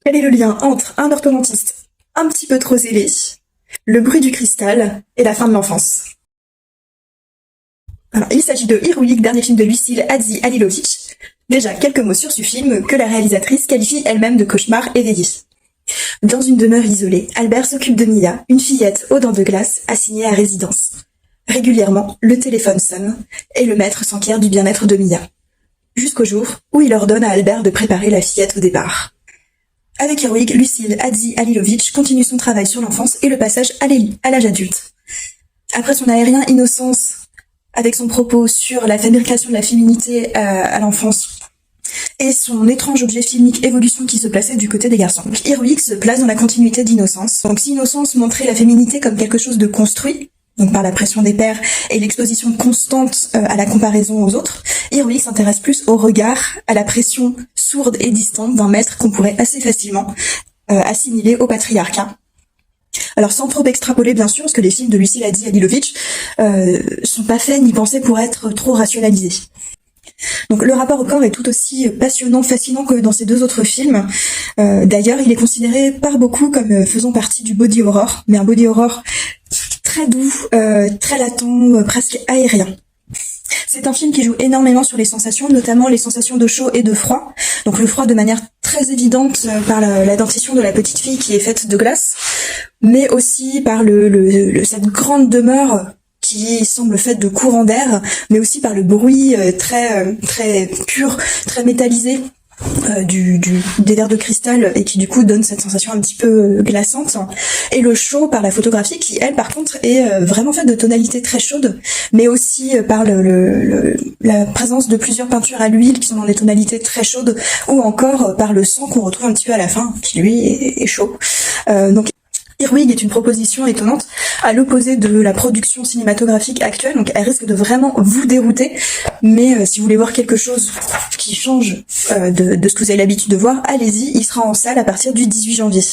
Quel est le lien entre un orthodontiste un petit peu trop zélé, le bruit du cristal et la fin de l'enfance? Alors, il s'agit de Heroic, dernier film de Lucile Hadži-Halilović. Déjà, quelques mots sur ce film que la réalisatrice qualifie elle-même de cauchemar éveillé. Dans une demeure isolée, Albert s'occupe de Mia, une fillette aux dents de glace assignée à résidence. Régulièrement, le téléphone sonne et le maître s'enquiert du bien-être de Mia. Jusqu'au jour où il ordonne à Albert de préparer la fillette au départ. Avec Heroic, Lucile Hadži-Halilović continue son travail sur l'enfance et le passage à l'âge adulte. Après son aérien Innocence, avec son propos sur la fabrication de la féminité à l'enfance, et son étrange objet filmique Évolution qui se plaçait du côté des garçons. Donc, Heroic se place dans la continuité d'Innocence. Donc si Innocence montrait la féminité comme quelque chose de construit, donc par la pression des pairs et l'exposition constante à la comparaison aux autres, Heroic s'intéresse plus au regard, à la pression sourde et distante d'un maître qu'on pourrait assez facilement assimiler au patriarcat. Alors sans trop extrapoler bien sûr, parce que les films de Lucile Hadži-Halilović sont pas faits ni pensés pour être trop rationalisés. Donc le rapport au corps est tout aussi passionnant, fascinant que dans ces deux autres films. D'ailleurs, il est considéré par beaucoup comme faisant partie du body horror, mais un body horror très doux, très latent, presque aérien. C'est un film qui joue énormément sur les sensations, notamment les sensations de chaud et de froid. Donc le froid de manière très évidente par la dentition de la petite fille qui est faite de glace, mais aussi par cette grande demeure qui semble faite de courants d'air, mais aussi par le bruit très pur, très métallisé des verres de cristal et qui du coup donne cette sensation un petit peu glaçante, et le chaud par la photographie qui elle par contre est vraiment faite de tonalités très chaudes, mais aussi par la présence de plusieurs peintures à l'huile qui sont dans des tonalités très chaudes, ou encore par le sang qu'on retrouve un petit peu à la fin qui lui est chaud. Donc Heroic est une proposition étonnante, à l'opposé de la production cinématographique actuelle, donc elle risque de vraiment vous dérouter, mais si vous voulez voir quelque chose qui change de ce que vous avez l'habitude de voir, allez-y, il sera en salle à partir du 18 janvier.